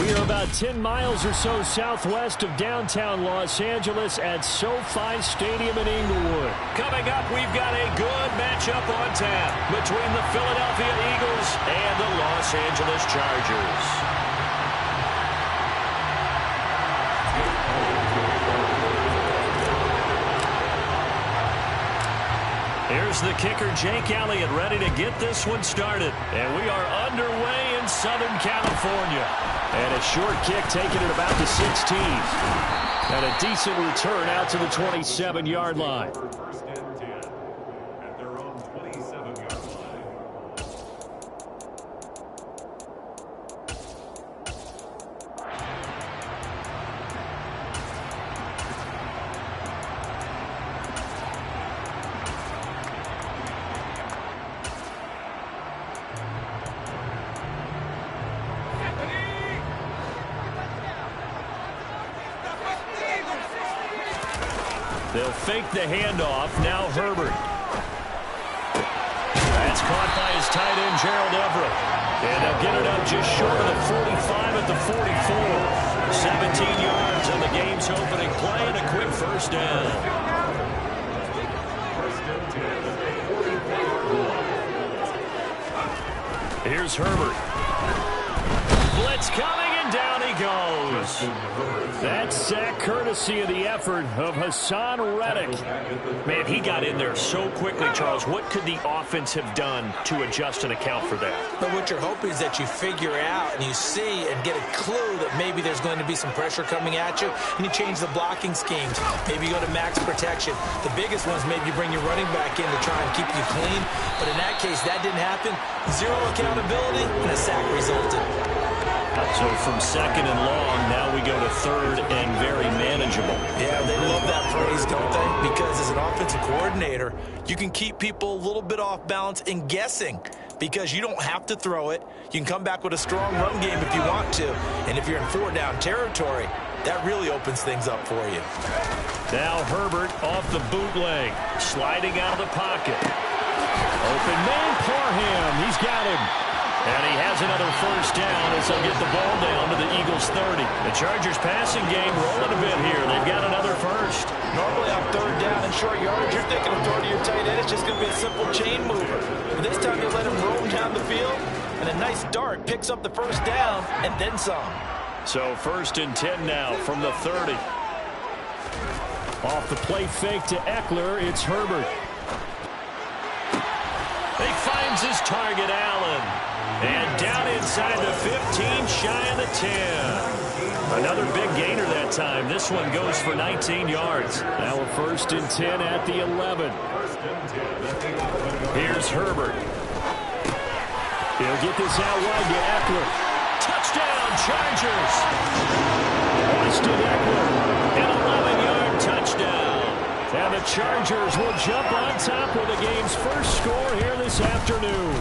We are about 10 miles or so southwest of downtown Los Angeles at SoFi Stadium in Inglewood. Coming up, we've got a good matchup on tap between the Philadelphia Eagles and the Los Angeles Chargers. Here's the kicker, Jake Elliott, ready to get this one started. And we are underway in Southern California. And a short kick taken at about the 16. And a decent return out to the 27-yard line. First and 10 at their own 27-yard line. They'll fake the handoff. Now Herbert. That's caught by his tight end, Gerald Everett. And they'll get it up just short of the 45 at the 44. 17 yards on the game's opening play and a quick first down. Here's Herbert. Blitz coming, and down he goes. That sack courtesy of the effort of Hassan Reddick. Man, he got in there so quickly, Charles. What could the offense have done to adjust and account for that? But what you're hoping is that you figure out and you see and get a clue that maybe there's going to be some pressure coming at you, and you change the blocking schemes. Maybe you go to max protection. The biggest ones, maybe you bring your running back in to try and keep you clean. But in that case, that didn't happen. Zero accountability, and a sack resulted. So from second and long, now we go to third and very manageable. Yeah, they love that phrase, don't they? Because as an offensive coordinator, you can keep people a little bit off balance and guessing because you don't have to throw it. You can come back with a strong run game if you want to. And if you're in four-down territory, that really opens things up for you. Now Herbert off the bootleg, sliding out of the pocket. Open man, Parham. He's got him. And he has another first down as they'll get the ball down to the Eagles' 30. The Chargers passing game rolling a bit here. They've got another first. Normally on third down and short yardage, you're thinking of throwing to your tight end. It's just going to be a simple chain mover. But this time you let him roam down the field, and a nice dart picks up the first down and then some. So first and 10 now from the 30. Off the play fake to Eckler, it's Herbert. He finds his target, Allen. And down inside the 15, shy of the 10. Another big gainer that time. This one goes for 19 yards. Now a first and 10 at the 11. Here's Herbert. He'll get this out wide to Eckler. Touchdown, Chargers. Austin Eckler. An 11-yard touchdown. And the Chargers will jump on top with the game's first score here this afternoon.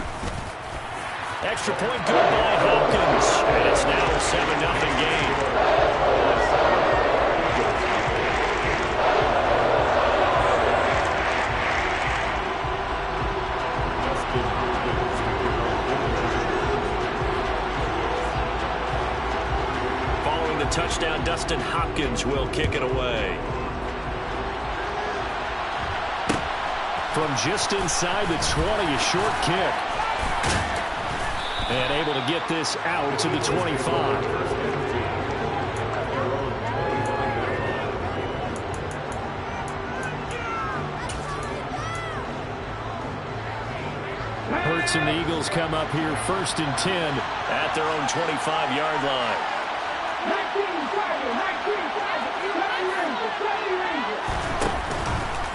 Extra point good by Hopkins. And it's now a 7-0 game. Following the touchdown, Dustin Hopkins will kick it away. From just inside the 20, a short kick. And able to get this out to the 25. Hurts and the Eagles come up here first and 10 at their own 25-yard line.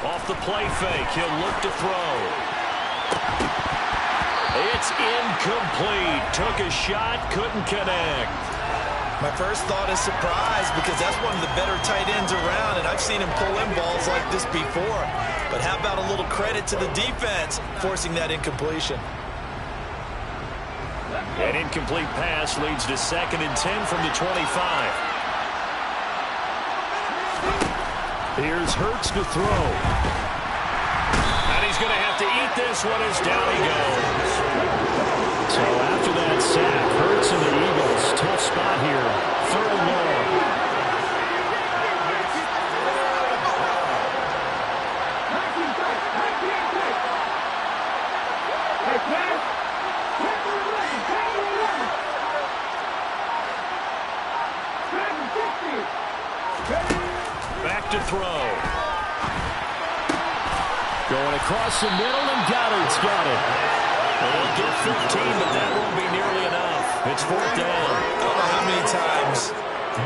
Off the play fake, he'll look to throw. It's incomplete. Took a shot, couldn't connect. My first thought is surprise because that's one of the better tight ends around, and I've seen him pull in balls like this before. But how about a little credit to the defense forcing that incompletion? An incomplete pass leads to second and 10 from the 25. Here's Hurts to throw. And he's going to have to eat this one as down he goes. So after that sack, Hurts and the Eagles, tough spot here. throw. Going across the middle, and Goddard's got it. They'll get 15, but that won't be nearly enough. It's fourth down. I don't know how many times,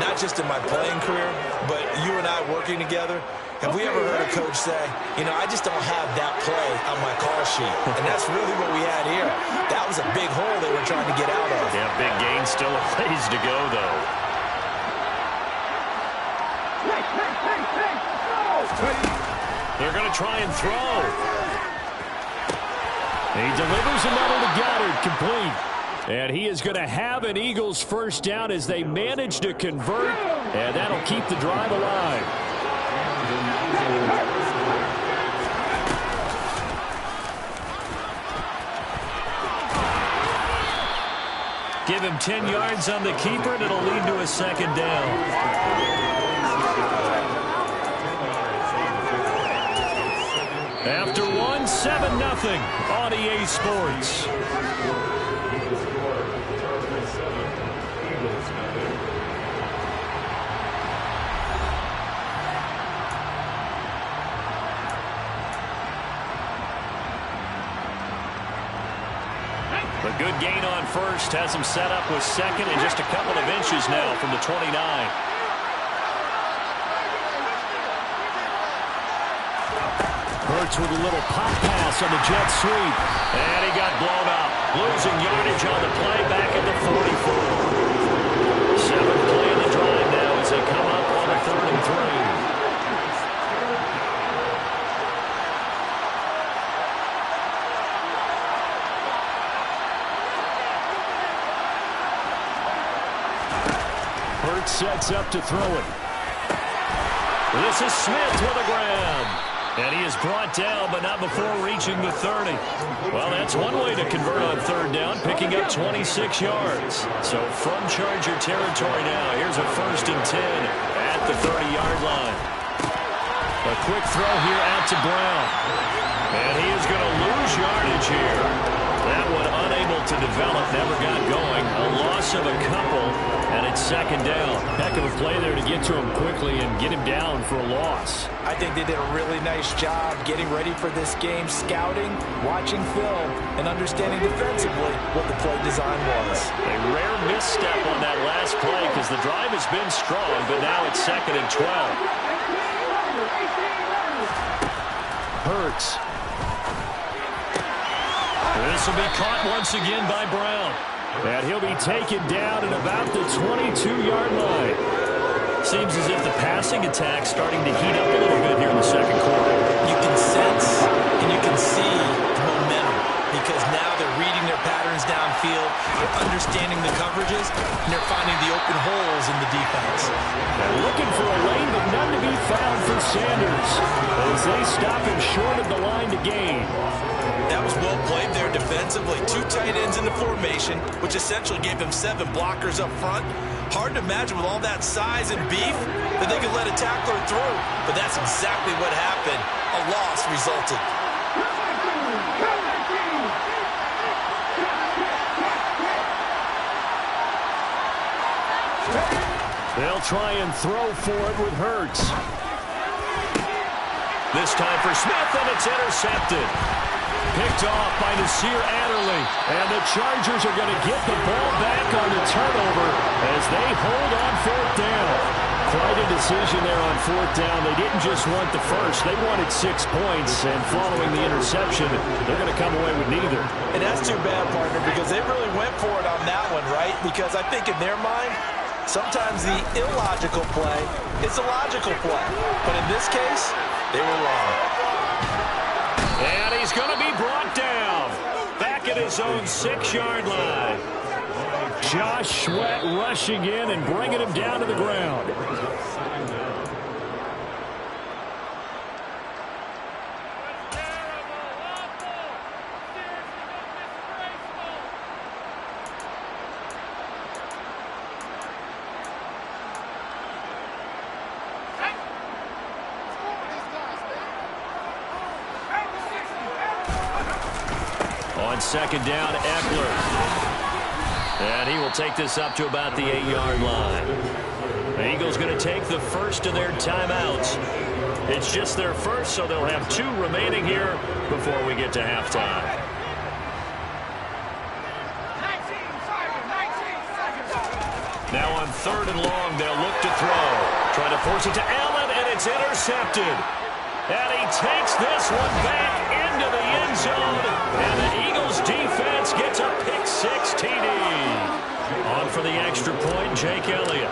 not just in my playing career, but you and I working together, have we ever heard a coach say, you know, I just don't have that play on my call sheet. And that's really what we had here. That was a big hole they were trying to get out of. Yeah, big gain, still a ways to go, though. They're going to try and throw. He delivers another to Goddard, complete. And he is going to have an Eagles first down as they manage to convert, and that'll keep the drive alive. Give him 10 yards on the keeper, and it'll lead to a second down. After one, 7-0 on EA Sports. A good gain on first has him set up with second and just a couple of inches now from the 29. Hurts with a little pop pass on the jet sweep. And he got blown up. Losing yardage on the play back at the 44. 7th play of the drive now as they come up on a 3rd and 3. Hurts sets up to throw it. This is Smith with a grab. And he is brought down, but not before reaching the 30. Well, that's one way to convert on 3rd down, picking up 26 yards. So from Charger territory now, here's a 1st and 10 at the 30-yard line. A quick throw here out to Brown. And he is going to lose yardage here. That one unable to develop, never got going. A loss of a couple, and it's 2nd down. Heck of a play there to get to him quickly and get him down for a loss. I think they did a really nice job getting ready for this game, scouting, watching film, and understanding defensively what the play design was. A rare misstep on that last play because the drive has been strong, but now it's 2nd and 12. Hurts. This will be caught once again by Brown. And he'll be taken down at about the 22-yard line. Seems as if the passing attack's starting to heat up a little bit here in the 2nd quarter. You can sense and you can see the momentum because now they're reading their patterns downfield, they're understanding the coverages, and they're finding the open holes in the defense. They're looking for a lane, but none to be found for Sanders as they stop him short of the line to gain. That was well played there defensively. 2 tight ends in the formation, which essentially gave them 7 blockers up front. Hard to imagine with all that size and beef that they could let a tackler through. But that's exactly what happened. A loss resulted. They'll try and throw for it with Hurts. This time for Smith, and it's intercepted. Picked off by Nasir Adderley. And the Chargers are going to get the ball back on the turnover as they hold on 4th down. Quite a decision there on 4th down. They didn't just want the first. They wanted 6 points. And following the interception, they're going to come away with neither. And that's too bad, partner, because they really went for it on that one, right? Because I think in their mind, sometimes the illogical play is a logical play. But in this case, they were wrong. And he's going to be brought down. Back at his own 6-yard line. Josh Sweat rushing in and bringing him down to the ground. On 2nd down, Eckler. And he will take this up to about the 8-yard line. The Eagles going to take the first of their timeouts. It's just their first, so they'll have 2 remaining here before we get to halftime. Now on 3rd and long, they'll look to throw. Trying to force it to Allen, and it's intercepted. And he takes this one back into the end zone. And the Eagles defense gets a pick-6 TD. On for the extra point, Jake Elliott.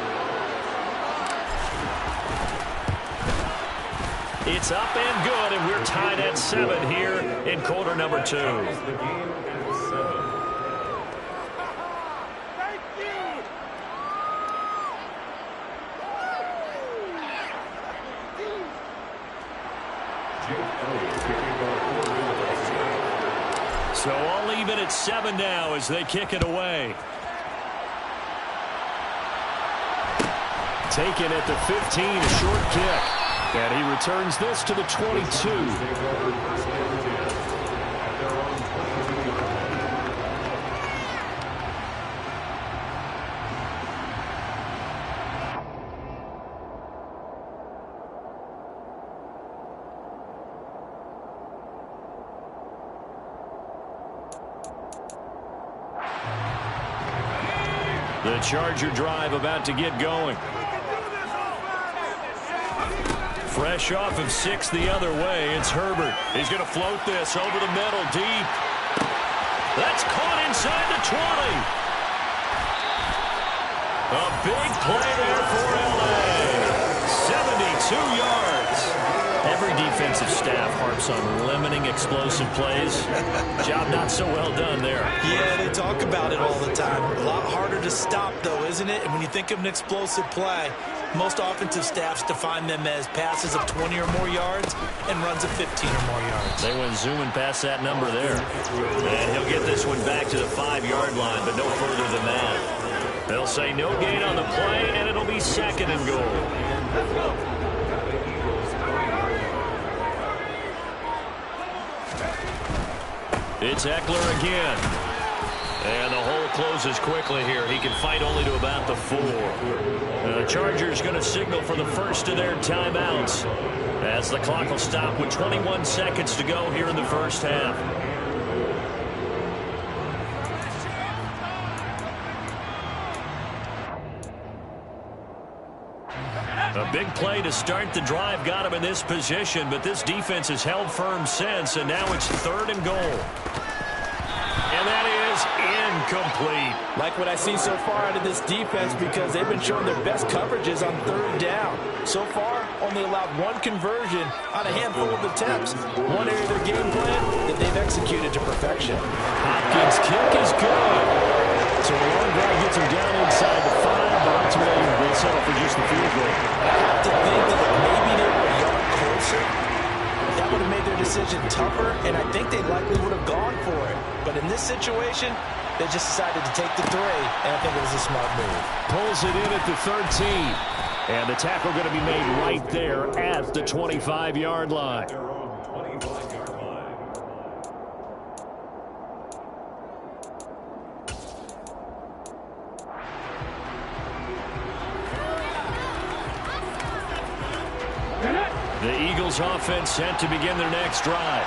It's up and good, and we're tied at 7 here in quarter number 2. So all even at 7 now as they kick it away. Taken at the 15, a short kick. And he returns this to the 22. The Charger drive about to get going. Fresh off of 6 the other way, it's Herbert. He's going to float this over the middle, deep. That's caught inside the 20. A big play there for L.A. 72 yards. Every defensive staff harps on limiting explosive plays. Job not so well done there. Yeah, they talk about it all the time. A lot harder to stop, though, isn't it? And when you think of an explosive play, most offensive staffs define them as passes of 20 or more yards and runs of 15 or more yards. They went zooming past that number there. And he'll get this one back to the 5-yard line, but no further than that. They'll say no gain on the play, and it'll be 2nd and goal. It's Eckler again. And the hole closes quickly here. He can fight only to about the 4. The Chargers going to signal for the first of their timeouts as the clock will stop with 21 seconds to go here in the first half. A big play to start the drive got him in this position, but this defense has held firm since, and now it's 3rd and goal. And that is incomplete. Like what I see so far out of this defense because they've been showing their best coverages on 3rd down. So far, only allowed 1 conversion on a handful of attempts. One area of their game plan that they've executed to perfection. Hopkins' kick is good. So the long drive gets him down inside the 5, but ultimately they settle for just the field goal. I have to think that maybe they were a yard closer. That would have made their decision tougher, and I think they likely would have gone for it. But in this situation, they just decided to take the 3, and I think it was a smart move. Pulls it in at the 13. And the tackle going to be made right there at the 25-yard line. The Eagles offense set to begin their next drive.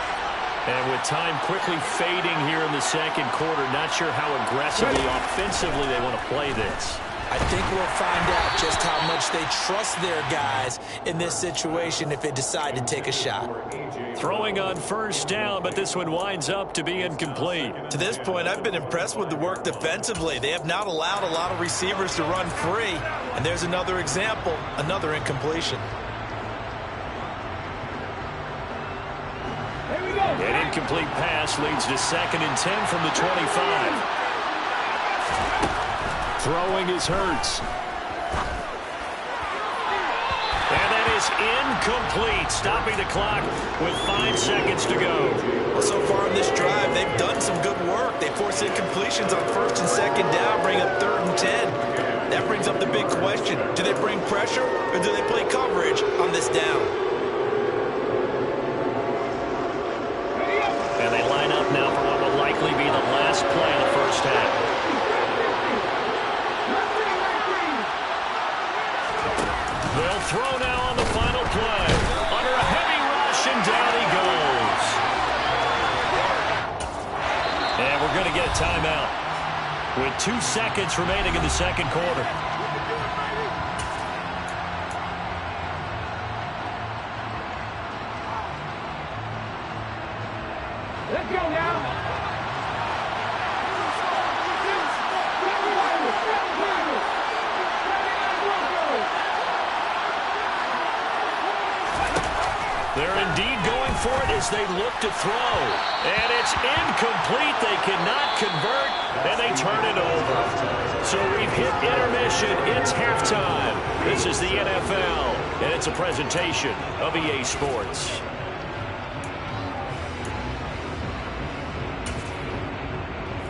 And with time quickly fading here in the 2nd quarter, not sure how aggressively, offensively they want to play this. I think we'll find out just how much they trust their guys in this situation if they decide to take a shot. Throwing on 1st down, but this one winds up to be incomplete. To this point, I've been impressed with the work defensively. They have not allowed a lot of receivers to run free. And there's another example, another incompletion. An incomplete pass leads to 2nd and 10 from the 25. Throwing is Hurts. And that is incomplete, stopping the clock with 5 seconds to go. Well, so far in this drive, they've done some good work. They force incompletions on 1st and 2nd down, bring up 3rd and 10. That brings up the big question. Do they bring pressure or do they play coverage on this down? And they line up now for what will likely be the last play of the first half. They'll throw now on the final play. Under a with 2 seconds remaining in the second quarter. Let's go now. They're indeed going for it as they look to throw. And it's incomplete. They cannot convert, and they turn it over. So we've hit intermission. It's halftime. This is the NFL, and it's a presentation of EA Sports.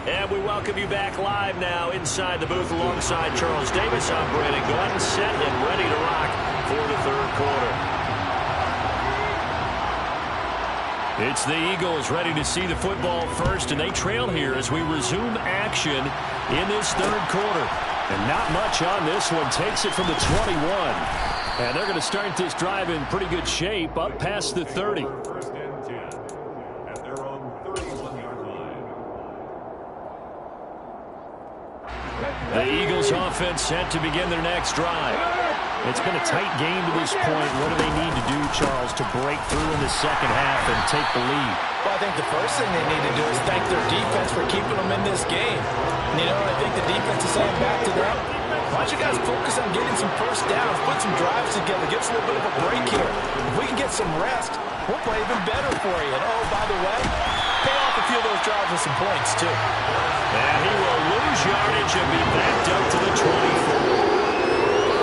And we welcome you back live now inside the booth alongside Charles Davis. I'm Brandon Gaudin, set and ready to rock for the third quarter. It's the Eagles ready to see the football first, and they trail here as we resume action in this third quarter. And not much on this one. Takes it from the 21. And they're going to start this drive in pretty good shape up past the 30. First and 10 at their own 31-yard line. The Eagles offense set to begin their next drive. It's been a tight game to this point. What do they need to do, Charles, to break through in the second half and take the lead? Well, I think the first thing they need to do is thank their defense for keeping them in this game. And, I think the defense is saying back to them, why don't you guys focus on getting some first downs, put some drives together, give us a little bit of a break here. If we can get some rest, we'll play even better for you. And, oh, by the way, pay off a few of those drives with some points, too. And he will lose yardage and be backed up to the 24.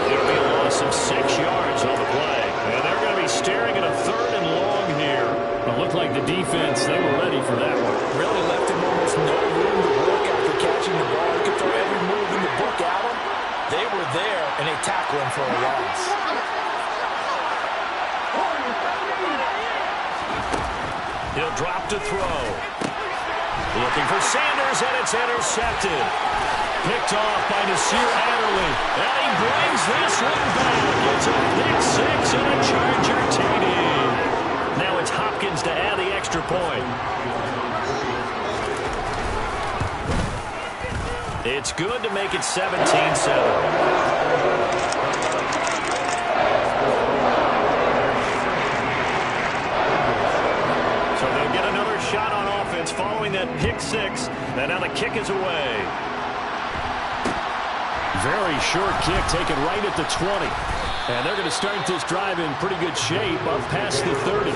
It'll be a loss of 6 yards on the play. And they're going to be staring at a third and long here. It looked like the defense, they were ready for that one. Really left him almost no room to work after catching the ball. He could throw every move in the book at him. They were there, and they tackled him for a loss. He'll drop to throw. Looking for Sanders, and it's intercepted. Picked off by Nasir Adderley. And he brings this one back. It's a pick six and a Charger TD. Now it's Hopkins to add the extra point. It's good to make it 17-7. Shot on offense following that pick six, and now the kick is away. Very short kick taken right at the 20. And they're going to start this drive in pretty good shape up past the 30.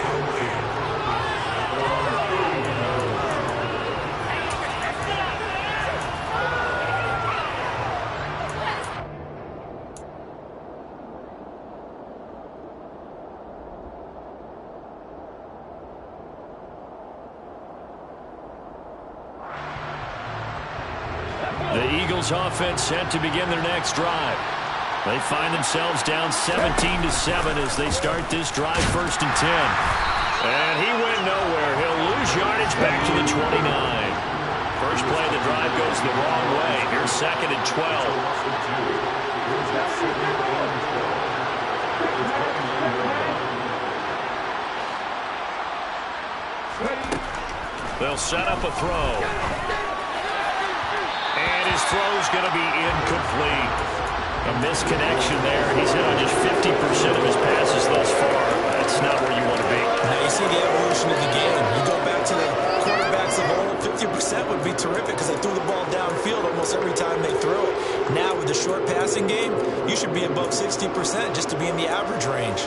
The Eagles offense set to begin their next drive. They find themselves down 17-7 as they start this drive first and 10. And he went nowhere. He'll lose yardage back to the 29. First play of the drive goes the wrong way. Here's second and 12. They'll set up a throw. And his throw's going to be incomplete. A misconnection there. He's hit on just 50% of his passes thus far. That's not where you want to be. Now you see the evolution of the game. You go back to the quarterbacks of old, 50% would be terrific because they threw the ball downfield almost every time they threw it. Now with the short passing game, you should be above 60% just to be in the average range.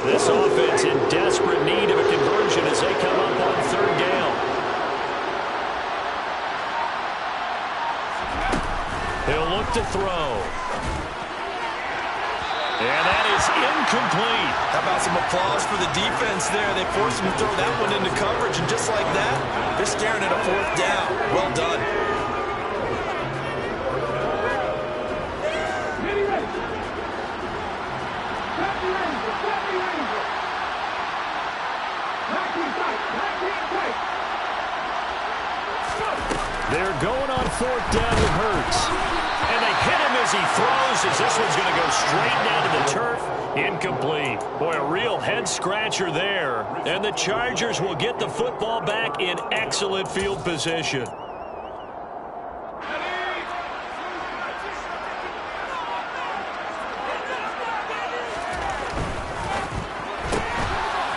This offense in desperate need of a conversion as they come up on third down. He'll look to throw. And that is incomplete. How about some applause for the defense there? They forced him to throw that one into coverage, and just like that, they're staring at a fourth down. Well done. They're going on fourth down with Hurts. And they hit him as he throws, as this one's going to go straight down to the turf. Incomplete. Boy, a real head-scratcher there. And the Chargers will get the football back in excellent field position.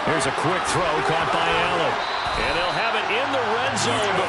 Here's a quick throw caught by Allen. And they'll have it in the red zone